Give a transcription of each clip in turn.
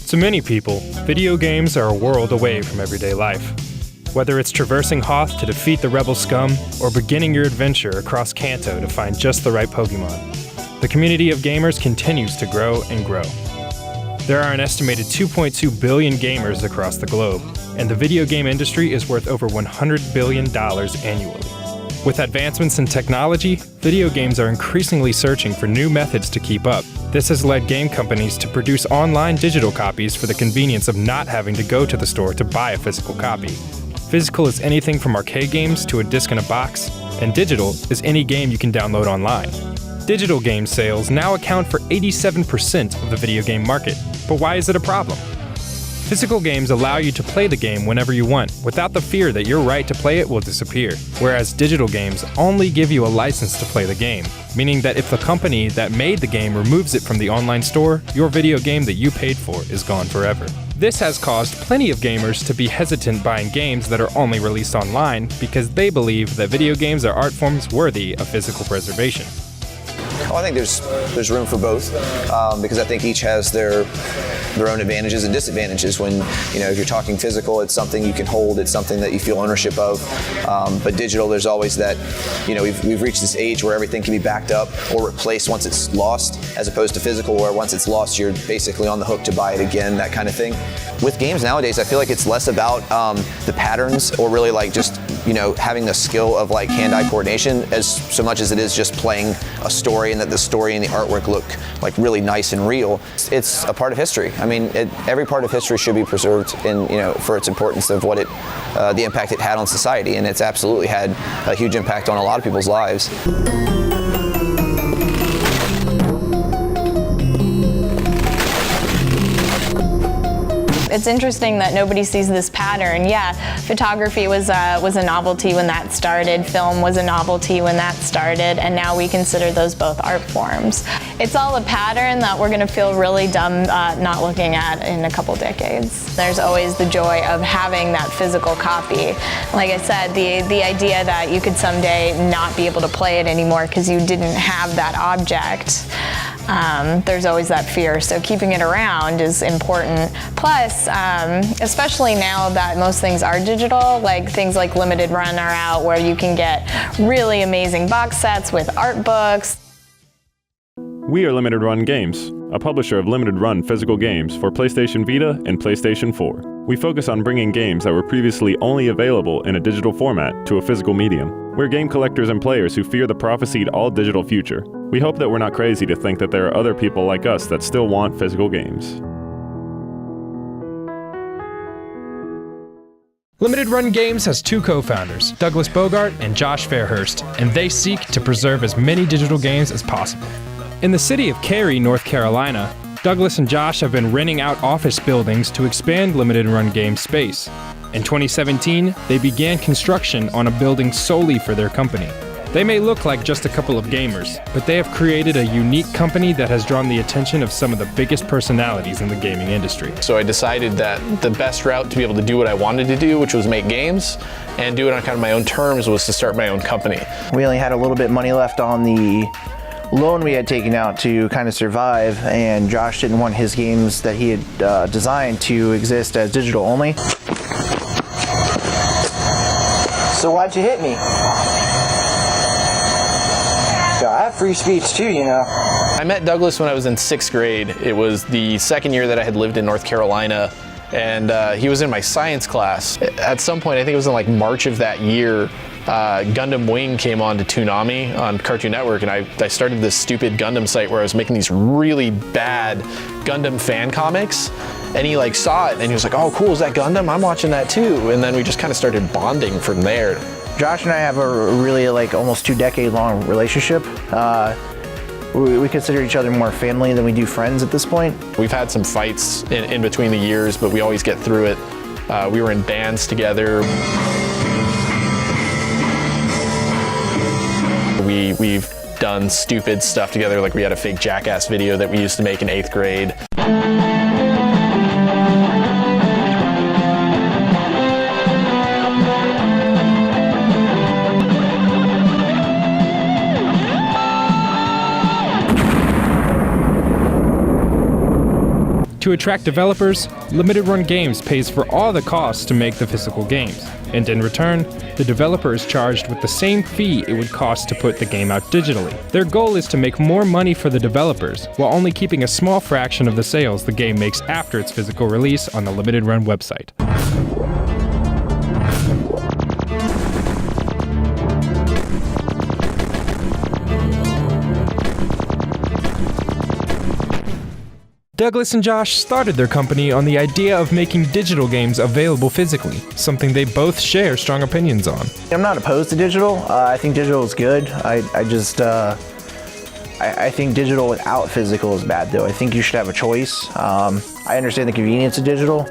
To many people, video games are a world away from everyday life. Whether it's traversing Hoth to defeat the rebel scum, or beginning your adventure across Kanto to find just the right Pokemon, the community of gamers continues to grow and grow. There are an estimated 2.2 billion gamers across the globe, and the video game industry is worth over $100 billion annually. With advancements in technology, video games are increasingly searching for new methods to keep up. This has led game companies to produce online digital copies for the convenience of not having to go to the store to buy a physical copy. Physical is anything from arcade games to a disc in a box, and digital is any game you can download online. Digital game sales now account for 87% of the video game market, but why is it a problem? Physical games allow you to play the game whenever you want, without the fear that your right to play it will disappear, whereas digital games only give you a license to play the game, meaning that if the company that made the game removes it from the online store, your video game that you paid for is gone forever. This has caused plenty of gamers to be hesitant buying games that are only released online because they believe that video games are art forms worthy of physical preservation. Well, I think there's room for both because I think each has their own advantages and disadvantages. When if you're talking physical, it's something you can hold, it's something that you feel ownership of. But digital, there's always that we've reached this age where everything can be backed up or replaced once it's lost, as opposed to physical, where once it's lost, you're basically on the hook to buy it again, that kind of thing. With games nowadays, I feel like it's less about the patterns or really like just having the skill of like hand-eye coordination as so much as it is just playing a story and that the story and the artwork look like really nice and real. It's a part of history. I mean, every part of history should be preserved for its importance of what the impact it had on society, and it's absolutely had a huge impact on a lot of people's lives. It's interesting that nobody sees this pattern. Yeah, photography was a novelty when that started, film was a novelty when that started, and now we consider those both art forms. It's all a pattern that we're going to feel really dumb not looking at in a couple decades. There's always the joy of having that physical copy. Like I said, the idea that you could someday not be able to play it anymore because you didn't have that object. There's always that fear, so keeping it around is important. Plus, especially now that most things are digital, like things like Limited Run are out where you can get really amazing box sets with art books. We are Limited Run Games, a publisher of limited run physical games for PlayStation Vita and PlayStation 4. We focus on bringing games that were previously only available in a digital format to a physical medium. We're game collectors and players who fear the prophesied all-digital future. We hope that we're not crazy to think that there are other people like us that still want physical games. Limited Run Games has two co-founders, Douglas Bogart and Josh Fairhurst, and they seek to preserve as many digital games as possible. In the city of Cary, North Carolina, Douglas and Josh have been renting out office buildings to expand Limited Run Games space. In 2017, they began construction on a building solely for their company. They may look like just a couple of gamers, but they have created a unique company that has drawn the attention of some of the biggest personalities in the gaming industry. So I decided that the best route to be able to do what I wanted to do, which was make games, and do it on kind of my own terms, was to start my own company. We only had a little bit of money left on the loan we had taken out to kind of survive, and Josh didn't want his games that he had designed to exist as digital only. So why'd you hit me? I have free speech too, I met Douglas when I was in 6th grade. It was the second year that I had lived in North Carolina, and he was in my science class. At some point, I think it was in like March of that year, Gundam Wing came on to Toonami on Cartoon Network, and I started this stupid Gundam site where I was making these really bad Gundam fan comics, and he like saw it and he was like, oh cool, is that Gundam? I'm watching that too. And then we just kind of started bonding from there. Josh and I have a really like almost 2-decade-long relationship. We consider each other more family than we do friends at this point. We've had some fights in between the years, but we always get through it. We were in bands together. We've done stupid stuff together, like we had a fake Jackass video that we used to make in 8th grade. To attract developers, Limited Run Games pays for all the costs to make the physical games, and in return, the developer is charged with the same fee it would cost to put the game out digitally. Their goal is to make more money for the developers, while only keeping a small fraction of the sales the game makes after its physical release on the Limited Run website. Douglas and Josh started their company on the idea of making digital games available physically, something they both share strong opinions on. I'm not opposed to digital. I think digital is good. I think digital without physical is bad, though. I think you should have a choice. I understand the convenience of digital,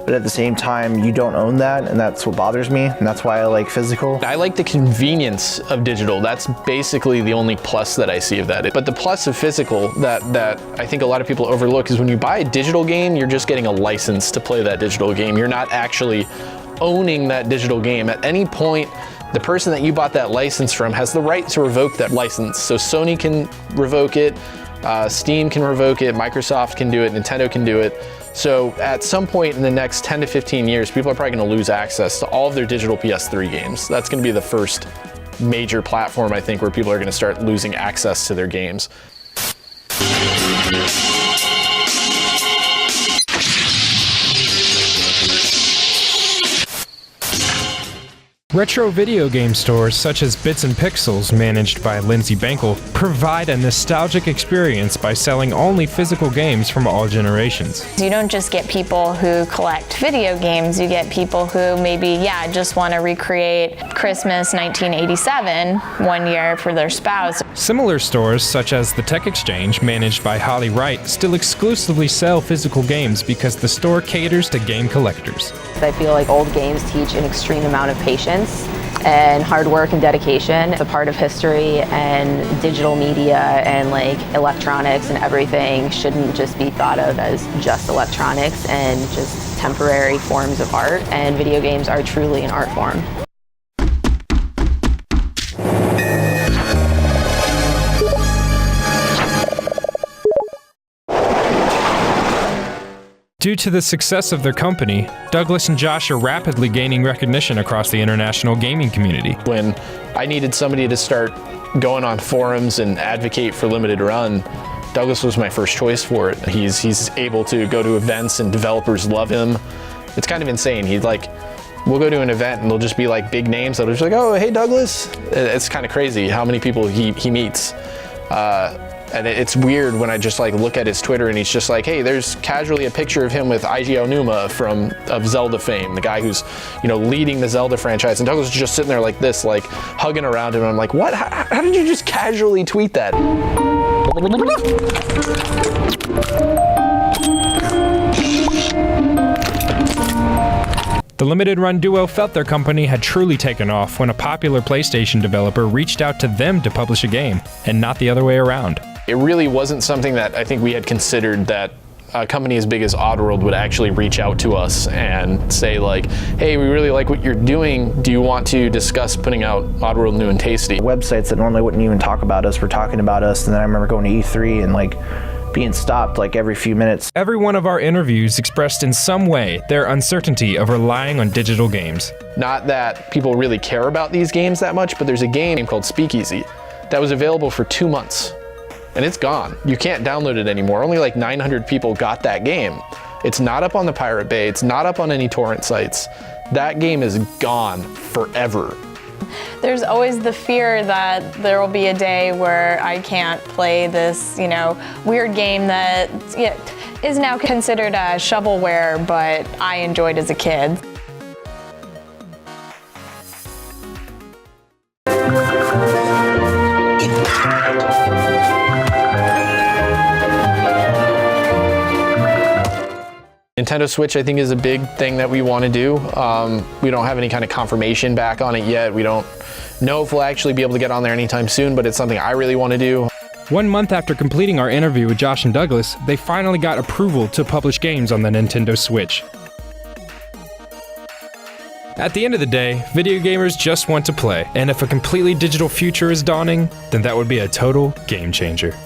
but at the same time, you don't own that, and that's what bothers me, and that's why I like physical. I like the convenience of digital. That's basically the only plus that I see of that. But the plus of physical that I think a lot of people overlook is when you buy a digital game, you're just getting a license to play that digital game. You're not actually owning that digital game. At any point, the person that you bought that license from has the right to revoke that license. So Sony can revoke it, Steam can revoke it, Microsoft can do it, Nintendo can do it. So at some point in the next 10 to 15 years, people are probably going to lose access to all of their digital PS3 games. That's going to be the first major platform, I think, where people are going to start losing access to their games. Retro video game stores such as Bits and Pixels, managed by Lindsay Bankel, provide a nostalgic experience by selling only physical games from all generations. You don't just get people who collect video games, you get people who maybe, just want to recreate Christmas 1987 one year for their spouse. Similar stores, such as the Tech Exchange, managed by Holly Wright, still exclusively sell physical games because the store caters to game collectors. I feel like old games teach an extreme amount of patience and hard work and dedication. It's a part of history, and digital media and like electronics and everything shouldn't just be thought of as just electronics and just temporary forms of art, and video games are truly an art form. Due to the success of their company, Douglas and Josh are rapidly gaining recognition across the international gaming community. When I needed somebody to start going on forums and advocate for Limited Run, Douglas was my first choice for it. He's able to go to events and developers love him. It's kind of insane. We'll go to an event and there'll just be like big names that are just like, oh, hey, Douglas. It's kind of crazy how many people he meets. And it's weird when I just like look at his Twitter and he's just like, hey, there's casually a picture of him with Eiji Aonuma of Zelda fame, the guy who's, leading the Zelda franchise. And Douglas is just sitting there like this, like hugging around him. And I'm like, what? How did you just casually tweet that? The Limited Run duo felt their company had truly taken off when a popular PlayStation developer reached out to them to publish a game, and not the other way around. It really wasn't something that I think we had considered, that a company as big as Oddworld would actually reach out to us and say like, hey, we really like what you're doing. Do you want to discuss putting out Oddworld New and Tasty? Websites that normally wouldn't even talk about us were talking about us, and then I remember going to E3 and like being stopped like every few minutes. Every one of our interviews expressed in some way their uncertainty of relying on digital games. Not that people really care about these games that much, but there's a game called Speakeasy that was available for 2 months. And it's gone. You can't download it anymore. Only like 900 people got that game. It's not up on the Pirate Bay. It's not up on any torrent sites. That game is gone forever. There's always the fear that there will be a day where I can't play this, weird game that is now considered shovelware, but I enjoyed as a kid. Nintendo Switch, I think, is a big thing that we want to do. We don't have any kind of confirmation back on it yet. We don't know if we'll actually be able to get on there anytime soon, but it's something I really want to do. 1 month after completing our interview with Josh and Douglas, they finally got approval to publish games on the Nintendo Switch. At the end of the day, video gamers just want to play, and if a completely digital future is dawning, then that would be a total game changer.